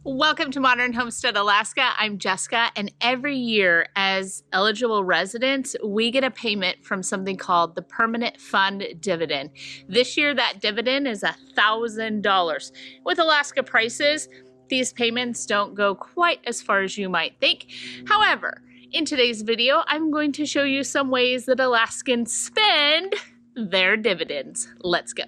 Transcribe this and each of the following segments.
Welcome to Modern Homestead Alaska. I'm Jessica, and every year as eligible residents, we get a payment from something called the Permanent Fund Dividend. This year, that dividend is $1,000. With Alaska prices, these payments don't go quite as far as you might think. However, in today's video, I'm going to show you some ways that Alaskans spend their dividends. Let's go.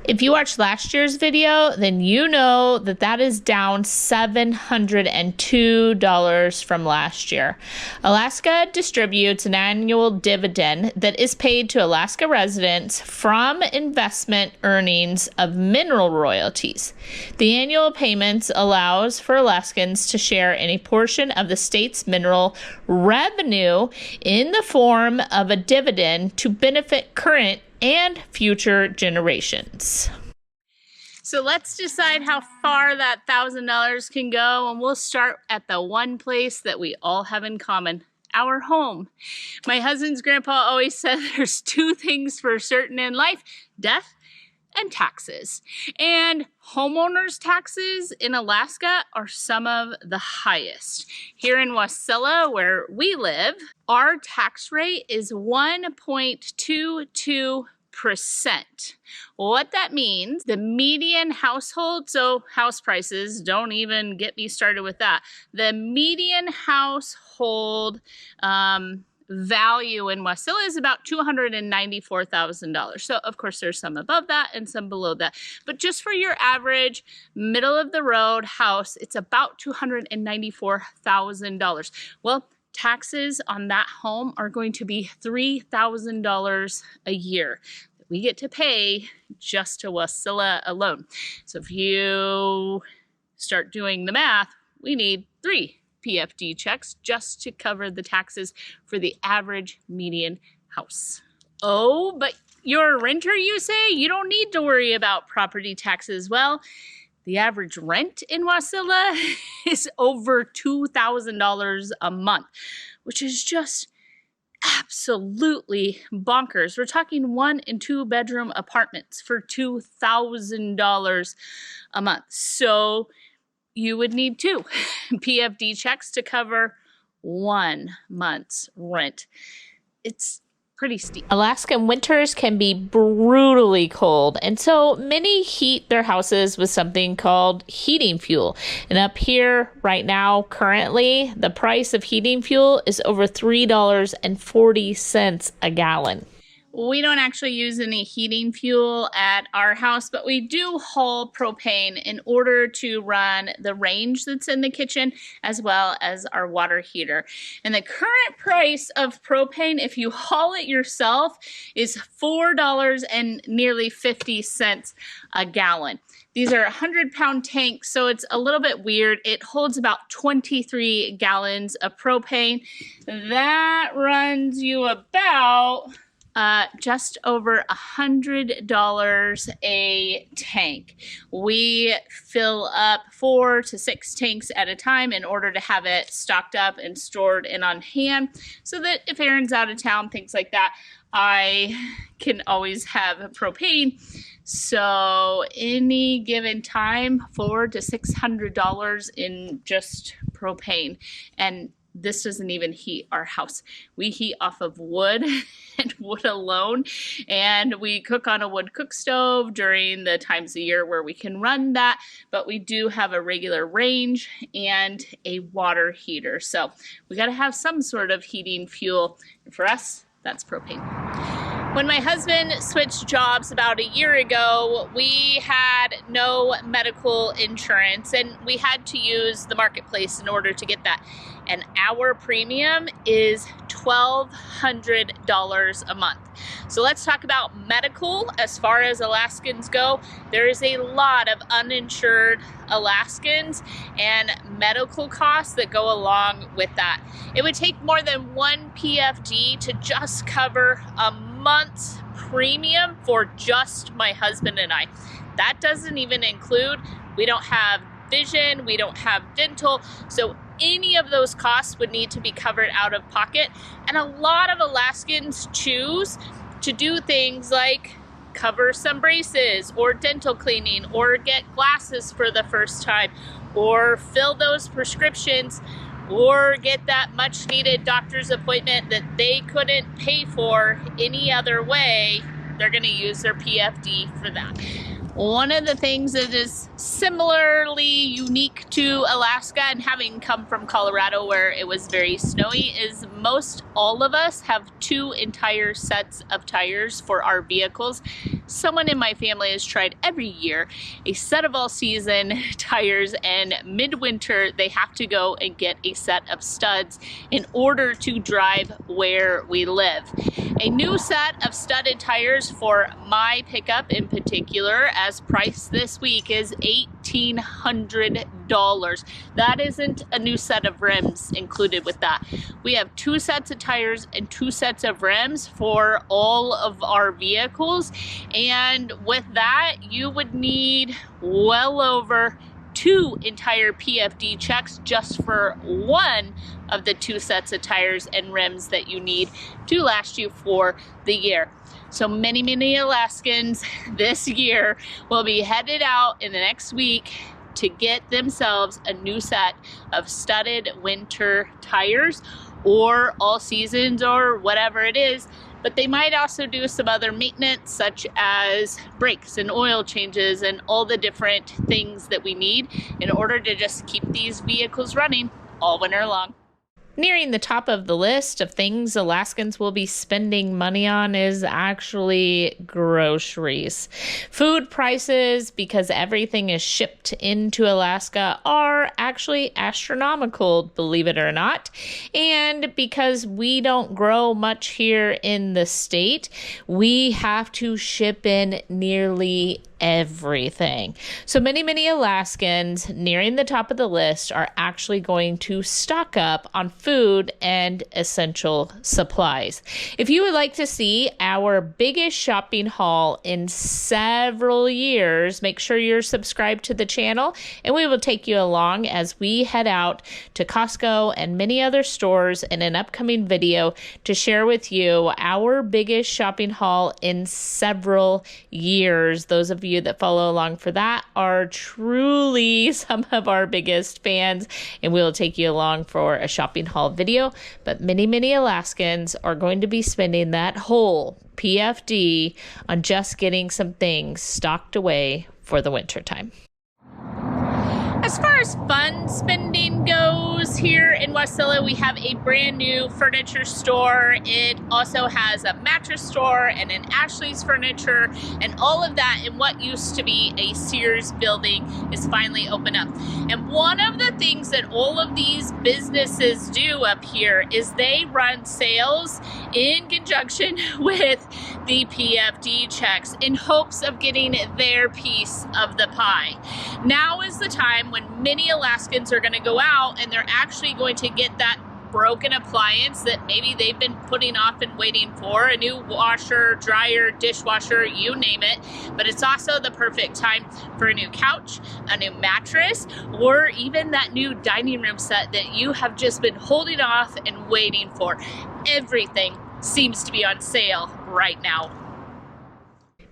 If you watched last year's video, then you know that that is down $702 from last year. Alaska distributes an annual dividend that is paid to Alaska residents from investment earnings of mineral royalties. The annual payments allows for Alaskans to share any portion of the state's mineral revenue in the form of a dividend to benefit current and future generations. So let's decide how far that $1,000 can go, and we'll start at the one place that we all have in common, our home. My husband's grandpa always said there's two things for certain in life: death and taxes. And homeowners' taxes in Alaska are some of the highest. Here in Wasilla, where we live, our tax rate is 1.22%. What that means, the median household, so house prices, don't even get me started with that. The median household value in Wasilla is about $294,000. So of course there's some above that and some below that. But just for your average middle of the road house, it's about $294,000. Well, taxes on that home are going to be $3,000 a year that we get to pay just to Wasilla alone. So if you start doing the math, we need 3 PFD checks just to cover the taxes for the average median house. Oh, but you're a renter, you say? You don't need to worry about property taxes. Well, the average rent in Wasilla is over $2,000 a month, which is just absolutely bonkers. We're talking 1 and 2 bedroom apartments for $2,000 a month. So you would need 2 PFD checks to cover 1 month's rent. It's pretty steep. Alaskan winters can be brutally cold, and so many heat their houses with something called heating fuel. And up here right now, currently, the price of heating fuel is over $3.40 a gallon. We don't actually use any heating fuel at our house, but we do haul propane in order to run the range that's in the kitchen as well as our water heater. And the current price of propane, if you haul it yourself, is $4 and nearly 50 cents a gallon. These are 100-pound tanks, so it's a little bit weird. It holds about 23 gallons of propane. That runs you about just over $100 a tank. We fill up 4 to 6 tanks at a time in order to have it stocked up and stored and on hand, so that if Aaron's out of town, things like that, I can always have propane. So any given time, $400 to $600 in just propane. And this doesn't even heat our house. We heat off of wood and wood alone, and we cook on a wood cook stove during the times of year where we can run that, but we do have a regular range and a water heater. So we got to have some sort of heating fuel, and for us, that's propane. When my husband switched jobs about a year ago, we had no medical insurance, and we had to use the marketplace in order to get that. And our premium is $1,200 a month. So let's talk about medical. As far as Alaskans go, there is a lot of uninsured Alaskans and medical costs that go along with that. It would take more than 1 PFD to just cover a month's premium for just my husband and I. That doesn't even include, we don't have vision, we don't have dental, so any of those costs would need to be covered out of pocket. And a lot of Alaskans choose to do things like cover some braces, or dental cleaning, or get glasses for the first time, or fill those prescriptions, or get that much needed doctor's appointment that they couldn't pay for any other way, they're going to use their PFD for that. One of the things that is similarly unique to Alaska, and having come from Colorado where it was very snowy, is most all of us have 2 entire sets of tires for our vehicles. Someone in my family has tried every year a set of all-season tires, and midwinter they have to go and get a set of studs in order to drive where we live. A new set of studded tires for my pickup in particular, as priced this week, is $1,800. That isn't a new set of rims included with that. We have 2 sets of tires and 2 sets of rims for all of our vehicles, and with that you would need well over 2 entire PFD checks just for one of the 2 sets of tires and rims that you need to last you for the year. So many Alaskans this year will be headed out in the next week to get themselves a new set of studded winter tires, or all seasons, or whatever it is. But they might also do some other maintenance, such as brakes and oil changes and all the different things that we need in order to just keep these vehicles running all winter long. Nearing the top of the list of things Alaskans will be spending money on is actually groceries. Food prices, because everything is shipped into Alaska, are actually astronomical, believe it or not. And because we don't grow much here in the state, we have to ship in nearly everything. So many Alaskans nearing the top of the list are actually going to stock up on food and essential supplies. If you would like to see our biggest shopping haul in several years, make sure you're subscribed to the channel, and we will take you along as we head out to Costco and many other stores in an upcoming video to share with you our biggest shopping haul in several years. Those of you that follow along for that are truly some of our biggest fans, and we'll take you along for a shopping haul video. But many Alaskans are going to be spending that whole PFD on just getting some things stocked away for the winter time. As far as fun spending goes, here in Wasilla, we have a brand new furniture store. It also has a mattress store and an Ashley's Furniture, and all of that in what used to be a Sears building is finally open up. And one of the things that all of these businesses do up here is they run sales in conjunction with the PFD checks in hopes of getting their piece of the pie. Now is the time when many Alaskans are going to go out and they're actually going to get that broken appliance that maybe they've been putting off and waiting for, a new washer, dryer, dishwasher, you name it. But it's also the perfect time for a new couch, a new mattress, or even that new dining room set that you have just been holding off and waiting for. Everything seems to be on sale right now.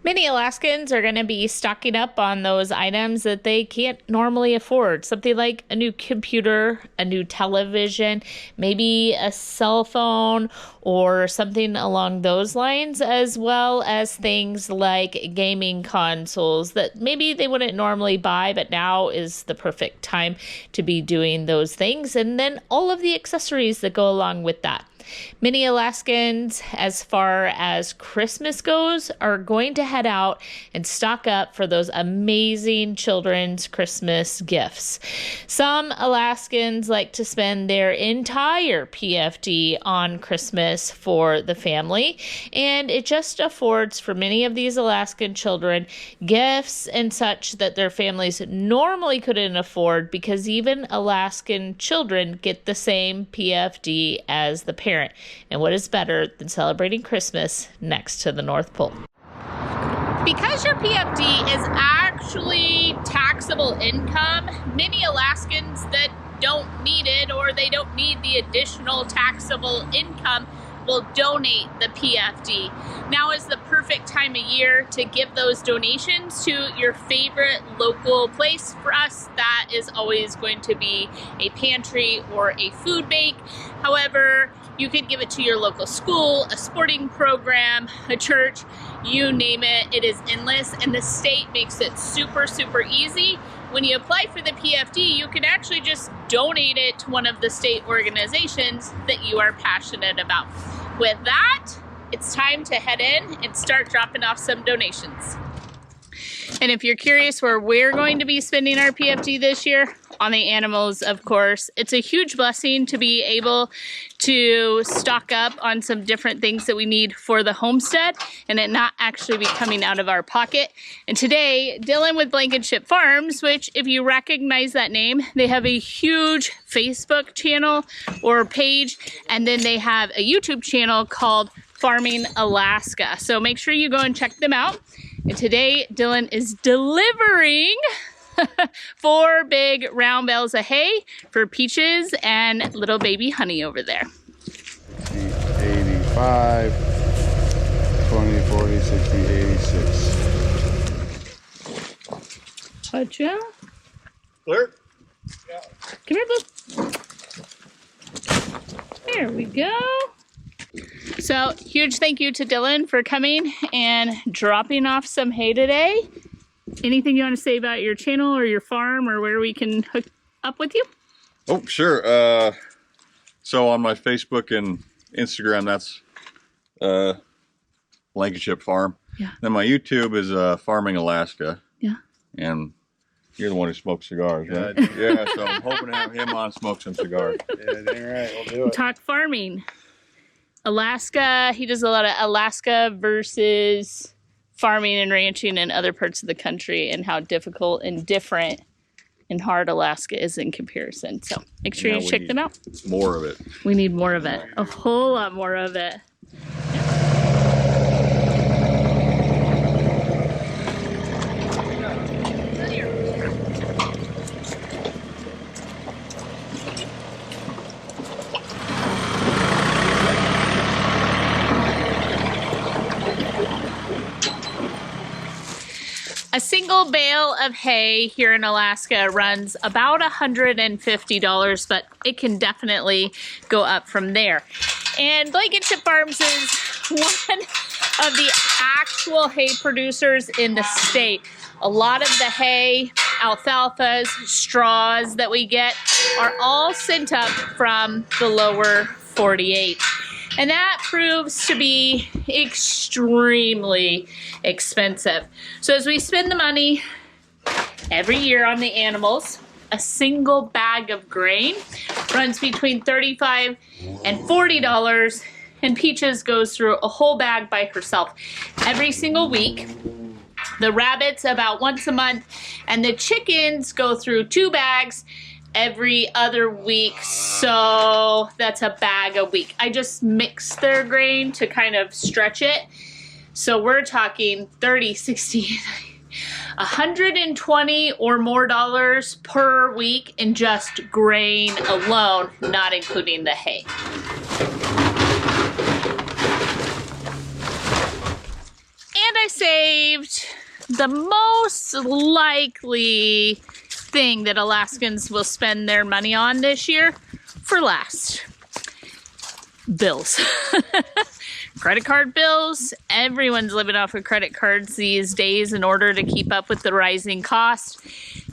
Many Alaskans are going to be stocking up on those items that they can't normally afford. Something like a new computer, a new television, maybe a cell phone, or something along those lines, as well as things like gaming consoles that maybe they wouldn't normally buy, but now is the perfect time to be doing those things. And then all of the accessories that go along with that. Many Alaskans, as far as Christmas goes, are going to head out and stock up for those amazing children's Christmas gifts. Some Alaskans like to spend their entire PFD on Christmas for the family, and it just affords for many of these Alaskan children gifts and such that their families normally couldn't afford, because even Alaskan children get the same PFD as the parent. And what is better than celebrating Christmas next to the North Pole? Because your PFD is actually taxable income, many Alaskans that don't need it, or they don't need the additional taxable income, will donate the PFD. Now is the perfect time of year to give those donations to your favorite local place. For us, that is always going to be a pantry or a food bank. However, you could give it to your local school, a sporting program, a church, you name it. It is endless, and the state makes it super, super easy. When you apply for the PFD, you can actually just donate it to one of the state organizations that you are passionate about. With that, it's time to head in and start dropping off some donations. And if you're curious where we're going to be spending our PFD this year, on the animals, of course. It's a huge blessing to be able to stock up on some different things that we need for the homestead and it not actually be coming out of our pocket. And today, Dylan with Blankenship Farms, which if you recognize that name, they have a huge Facebook channel or page, and then they have a YouTube channel called Farming Alaska. So make sure you go and check them out. And today, Dylan is delivering 4 big round bales of hay for Peaches and little baby Honey over there. 85, 20, 40, 60, 86. Gotcha. Clear? Yeah. Come here, Blue. There we go. So, huge thank you to Dylan for coming and dropping off some hay today. Anything you want to say about your channel or your farm or where we can hook up with you? Oh, sure. So on my Facebook and Instagram, that's Blankenship Farm. Yeah. Then my YouTube is Farming Alaska. Yeah. And you're the one who smokes cigars, right? Yeah, so I'm hoping to have him on smoke some cigars. Yeah, dang right. We'll do it. Talk farming. Alaska, he does a lot of Alaska versus farming and ranching in other parts of the country and how difficult and different and hard Alaska is in comparison. So make sure you check them out. More of it. We need more of it. A whole lot more of it. A single bale of hay here in Alaska runs about $150, but it can definitely go up from there. And Blankenship Farms is one of the actual hay producers in the state. A lot of the hay, alfalfas, straws that we get are all sent up from the lower 48. And that proves to be extremely expensive. So as we spend the money every year on the animals, a single bag of grain runs between $35 and $40, and Peaches goes through a whole bag by herself every single week. The rabbits about once a month, and the chickens go through 2 bags every other week, so that's a bag a week. I just mix their grain to kind of stretch it. So we're talking 30, 60, 120 or more dollars per week in just grain alone, not including the hay. And I saved the most likely thing that Alaskans will spend their money on this year for last. Bills. Credit card bills. Everyone's living off of credit cards these days in order to keep up with the rising cost.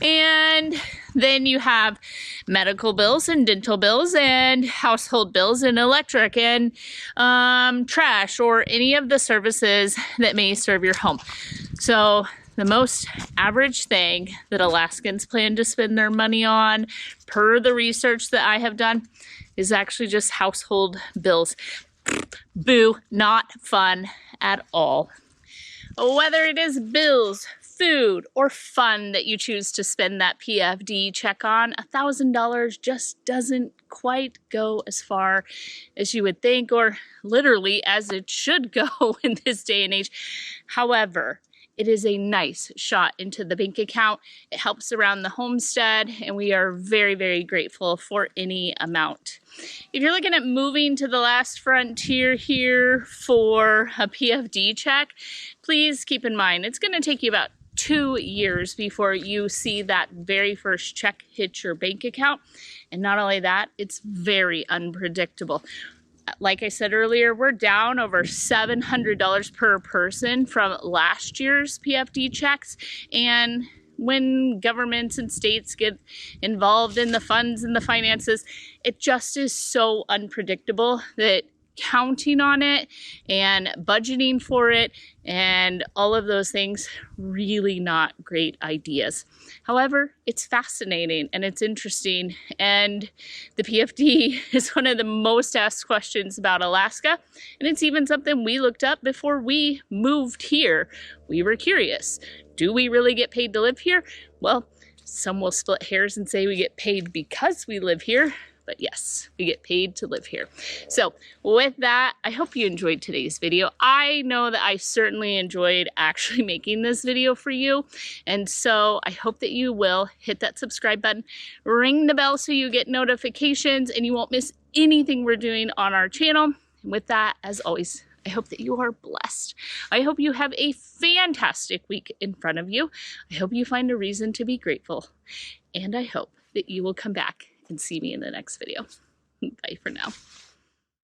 And then you have medical bills and dental bills and household bills and electric and trash or any of the services that may serve your home. So the most average thing that Alaskans plan to spend their money on, per the research that I have done, is actually just household bills. Boo, not fun at all. Whether it is bills, food, or fun that you choose to spend that PFD check on, $1,000 just doesn't quite go as far as you would think, or literally as it should go in this day and age. However, it is a nice shot into the bank account. It helps around the homestead, and we are very, very grateful for any amount. If you're looking at moving to the last frontier here for a PFD check, please keep in mind it's going to take you about 2 years before you see that very first check hit your bank account. And not only that, it's very unpredictable. Like I said earlier, we're down over $700 per person from last year's PFD checks. And when governments and states get involved in the funds and the finances, it just is so unpredictable that counting on it and budgeting for it and all of those things, really not great ideas. However, it's fascinating and it's interesting, and the PFD is one of the most asked questions about Alaska, and it's even something we looked up before we moved here. We were curious, do we really get paid to live here? Well, some will split hairs and say we get paid because we live here. But yes, we get paid to live here. So with that, I hope you enjoyed today's video. I know that I certainly enjoyed actually making this video for you. And so I hope that you will hit that subscribe button, ring the bell so you get notifications and you won't miss anything we're doing on our channel. And with that, as always, I hope that you are blessed. I hope you have a fantastic week in front of you. I hope you find a reason to be grateful. And I hope that you will come back and see me in the next video. Bye for now.